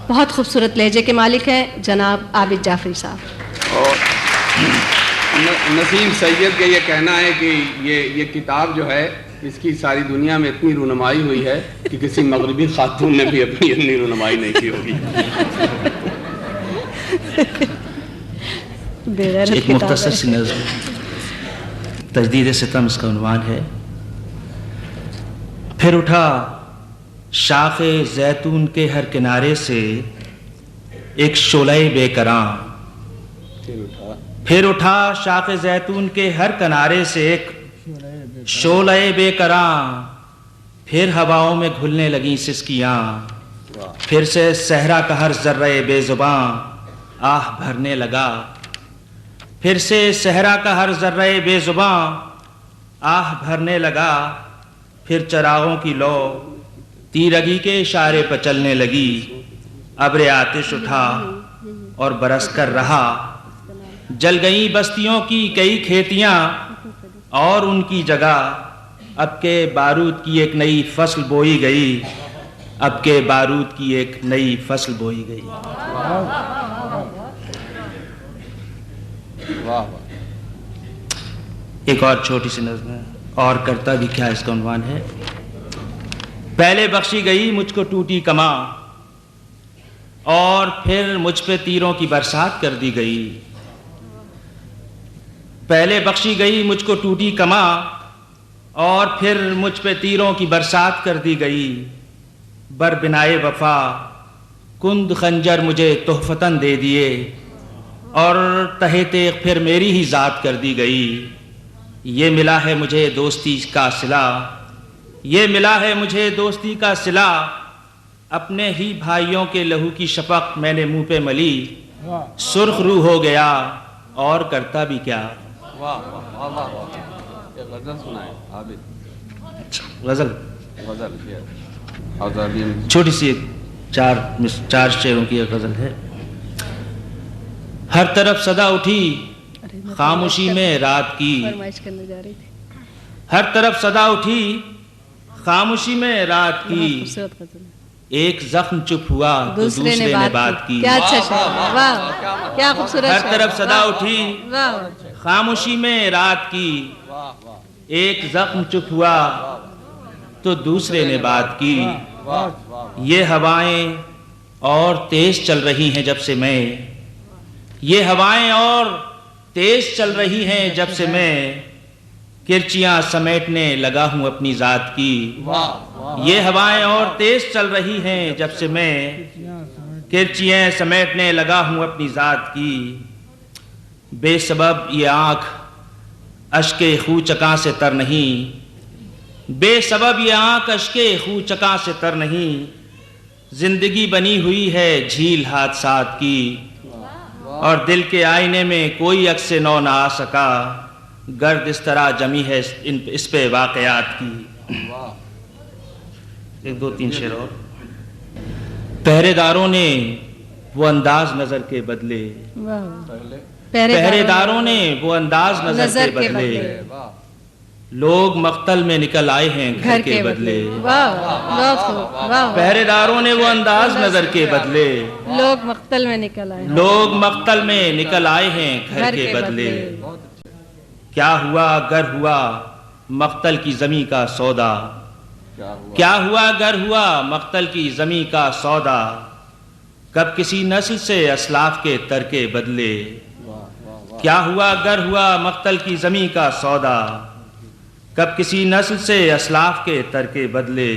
بہت خوبصورت لہجے کے مالک ہیں جناب عابد جعفری صاحب. اور نسیم سید کا یہ کہنا ہے کہ یہ کتاب جو ہے اس کی ساری دنیا میں اتنی رونمائی ہوئی ہے کہ کسی مغربی خاتون نے بھی اپنی اتنی رونمائی نہیں کی ہوگی. ایک مختصر سی نظم تجدید ستم اس کا عنوان ہے. پھر اٹھا شاخ زیتون کے ہر کنارے سے ایک شعلہ بے کراں. پھر اٹھا شاخ زیتون کے ہر کنارے سے ایک شعلہ بے کراں. پھر ہواؤں میں گھلنے لگیں سسکیاں. پھر سے صحرا کا ہر ذرہ بے زباں آہ بھرنے لگا. پھر سے صحرا کا ہر ذرہ بے زباں آہ بھرنے لگا. پھر چراغوں کی لو تیرگی کے اشارے پر چلنے لگی. ابر آتش اٹھا اور برس کر رہا. جل گئیں بستیوں کی کئی کھیتیاں اور ان کی جگہ اب کے بارود کی ایک نئی فصل بوئی گئی. اب کے بارود کی ایک نئی فصل بوئی گئی. ایک اور چھوٹی سی نظم ہے اور کرتا بھی کیا اس کا عنوان ہے. پہلے بخشی گئی مجھ کو ٹوٹی کماں اور پھر مجھ پہ تیروں کی برسات کر دی گئی. پہلے بخشی گئی مجھ کو ٹوٹی کماں اور پھر مجھ پہ تیروں کی برسات کر دی گئی. بر بنائے وفا کند خنجر مجھے تحفتاً دے دیے اور تہہ تیغ پھر میری ہی ذات کر دی گئی. یہ ملا ہے مجھے دوستی کا صلہ. یہ ملا ہے مجھے دوستی کا صلہ. اپنے ہی بھائیوں کے لہو کی شفق میں نے منہ پہ ملی. سرخ روح ہو گیا اور کرتا بھی کیا. غزل چھوٹی سی چار شعروں کی ایک غزل ہے. ہر طرف صدا اٹھی خاموشی میں رات کی. ہر طرف صدا اٹھی خاموشی میں رات کی. ایک زخم چپ ہوا تو دوسرے نے بات کی. ہر طرف صدا اٹھی خاموشی میں رات کی. ایک زخم چپ ہوا تو دوسرے نے بات کی. یہ ہوائیں اور تیز چل رہی ہیں جب سے میں. یہ ہوائیں اور تیز چل رہی ہیں جب سے میں. کرچیاں سمیٹنے لگا ہوں اپنی ذات کی. یہ ہوائیں اور تیز چل رہی ہیں جب سے میں. کرچیاں سمیٹنے لگا ہوں اپنی ذات کی. بے سبب یہ آنکھ اشک خوں چکاں سے تر نہیں. بے سبب یہ آنکھ اشک خوں چکاں سے تر نہیں. زندگی بنی ہوئی ہے جھیل حادثات کی اور دل کے آئینے میں کوئی عکس نو نہ آ سکا. گرد اس طرح جمی ہے اس پہ واقعات کی. ایک دو تین شعر اور. پہرے داروں نے وہ انداز نظر کے بدلے. پہرے داروں نے وہ انداز نظر کے بدلے. لوگ مقتل میں نکل آئے ہیں گھر کے بدلے. پہرے داروں نے وہ انداز نظر کے بدلے. لوگ مقتل میں نکل آئے. لوگ مقتل میں نکل آئے ہیں گھر کے بدلے. کیا ہوا گر ہوا مقتل کی زمیں کا سودا. کیا ہوا گر ہوا مقتل کی زمیں کا سودا. کب کسی نسل سے اسلاف کے ترکے بدلے. کیا ہوا گر ہوا مقتل کی زمیں کا سودا. کب کسی نسل سے اسلاف کے ترکے بدلے.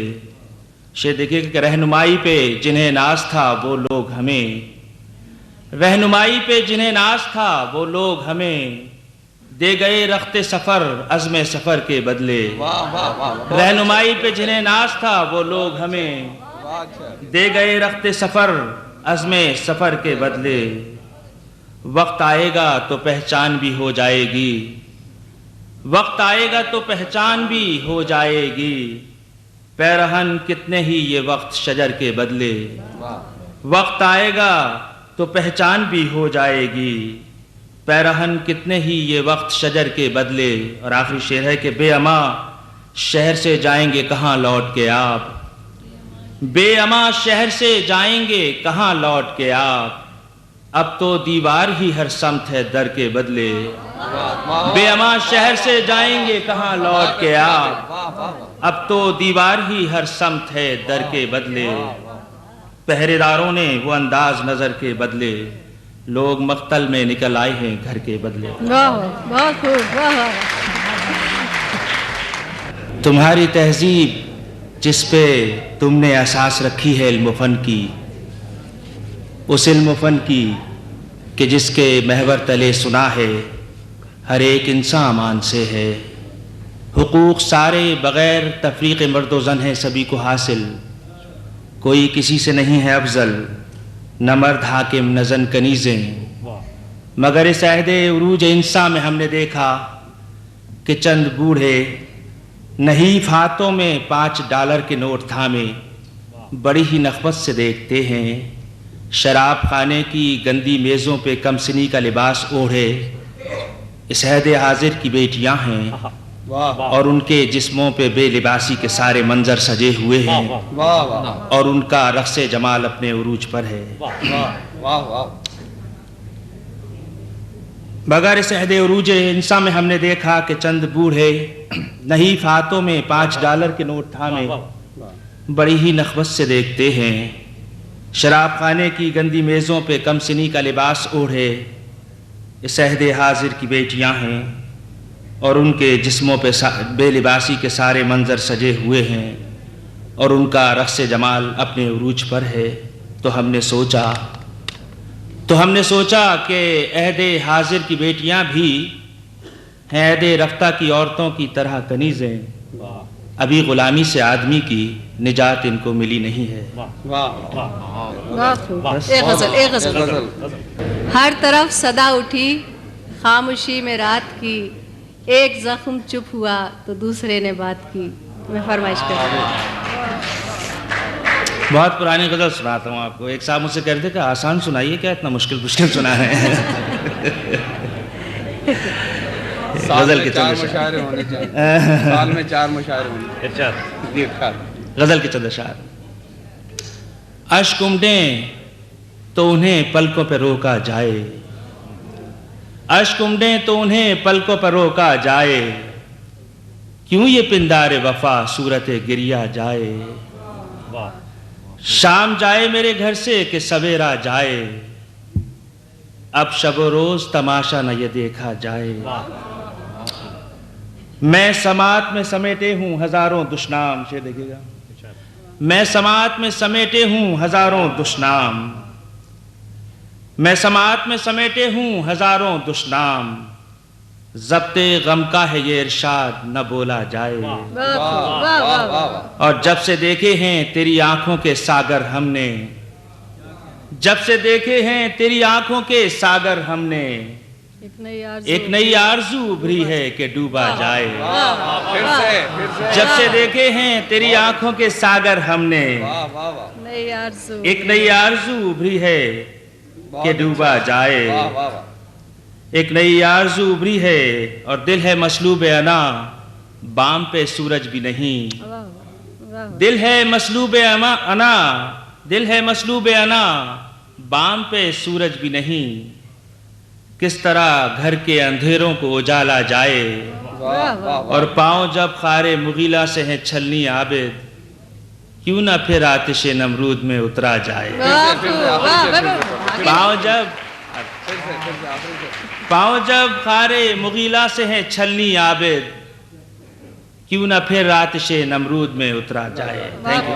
شعر دیکھیے کہ رہنمائی پہ جنہیں ناز تھا وہ لوگ ہمیں. رہنمائی پہ جنہیں ناز تھا وہ لوگ ہمیں. دے گئے رخت سفر عزم سفر کے بدلے. رہنمائی پہ جنہیں ناز تھا وہ لوگ ہمیں. دے گئے رخت سفر عزم سفر کے بدلے. وقت آئے گا تو پہچان بھی ہو جائے گی. وقت آئے گا تو پہچان بھی ہو جائے گی. پیرہن کتنے ہی یہ وقت شجر کے بدلے. وقت آئے گا تو پہچان بھی ہو جائے گی. پیرہن کتنے ہی یہ وقت شجر کے بدلے. اور آخری شعر ہے کہ بے اما شہر سے جائیں گے کہاں لوٹ کے آپ. بے اما شہر سے جائیں گے کہاں لوٹ کے آپ، اب تو دیوار ہی ہر سمت ہے در کے بدلے۔ بے اما شہر سے جائیں گے کہاں لوٹ کے آپ، اب تو دیوار ہی ہر سمت ہے در کے بدلے۔ پہرے داروں نے وہ انداز نظر کے بدلے، لوگ مقتل میں نکل آئے ہیں گھر کے بدلے۔ واہ بہت خوب، واہ واہ۔ تمہاری تہذیب جس پہ تم نے اساس رکھی ہے علم و فن کی، اس علم و فن کی کہ جس کے محور تلے سنا ہے ہر ایک انسان امان سے ہے۔ حقوق سارے بغیر تفریق مرد و زن ہیں سبھی کو حاصل، کوئی کسی سے نہیں ہے افضل، نہ مرد حاکم نہ زن کنیزیں۔ مگر اس عہد عروج انسان میں ہم نے دیکھا کہ چند بوڑھے نحیف ہاتھوں میں $5 کے نوٹ تھامے بڑی ہی نخوت سے دیکھتے ہیں، شراب خانے کی گندی میزوں پہ کم سنی کا لباس اوڑھے اس عہد حاضر کی بیٹیاں ہیں، اور ان کے جسموں پہ بے لباسی کے سارے منظر سجے ہوئے ہیں، اور ان کا رقص جمال اپنے عروج پر ہے۔ مگر اس عہد عروج انسان میں ہم نے دیکھا کہ چند بوڑھے نحیف ہاتھوں میں $5 کے نوٹ تھامے بڑی ہی نخوت سے دیکھتے ہیں، شراب خانے کی گندی میزوں پہ کم سنی کا لباس اوڑھے اس عہد حاضر کی بیٹیاں ہیں، اور ان کے جسموں پہ بے لباسی کے سارے منظر سجے ہوئے ہیں، اور ان کا رقص جمال اپنے عروج پر ہے۔ تو ہم نے سوچا کہ عہد حاضر کی بیٹیاں بھی ہیں عہد رفتہ کی عورتوں کی طرح کنیزیں، ابھی غلامی سے آدمی کی نجات ان کو ملی نہیں ہے۔ ایک غزل۔ ہر طرف صدا اٹھی خاموشی میں رات کی، ایک زخم چپ ہوا تو دوسرے نے بات کی۔ میں فرمائش کرتا ہوں۔ بہت پرانی غزل سناتا ہوں آپ کو۔ ایک صاحب مجھ سے کہتے کہ آسان سنائیے، کیا اتنا مشکل سنا رہے ہیں؟ غزل کے چند مشاعرے ہونے چاہیے، سال میں 4 مشاعرے ہونے۔ غزل کے چند اشعار۔ اشک امڈیں تو انہیں پلکوں پہ روکا جائے، اشک امڈیں تو انہیں پلکوں پر روکا جائے، کیوں یہ پندار وفا صورت گریا جائے۔ شام جائے میرے گھر سے کہ سویرا جائے، اب شب و روز تماشا نہ یہ دیکھا جائے۔ میں سماعت میں سمیٹے ہوں ہزاروں دشنام، شعر دیکھیے گا۔ میں سماعت میں سمیٹے ہوں ہزاروں دشنام، میں سماعت میں سمیٹے ہوں ہزاروں دشنام، ضبط غم کا ہے یہ ارشاد نہ بولا جائے۔ اور جب سے دیکھے ہیں تیری آنکھوں کے ساگر ہم نے، جب سے دیکھے ہیں تیری آنکھوں کے ساگر ہم نے، ایک نئی آرزو ابھری ہے کہ ڈوبا جائے۔ جب سے دیکھے ہیں تیری آنکھوں کے ساگر ہم نے، ایک نئی آرزو ابھری ہے کہ ڈوبا جائے۔ ایک نئی آرزو ابھری ہے اور دل ہے مسلوب انا، بام پہ سورج بھی نہیں۔ دل ہے مسلوب انا، دل ہے مسلوب انا، بام پہ سورج بھی نہیں۔ کس طرح گھر کے اندھیروں کو اجالا جائے، اور پاؤں جب خار مغیلہ سے ہیں چھلنی عابد، کیوں نہ پھر آتش نمرود میں اترا جائے۔ پاؤں جب خار مغیلہ سے ہیں چھلنی عابد، کیوں نہ پھر آتش نمرود میں اترا جائے۔ Thank you.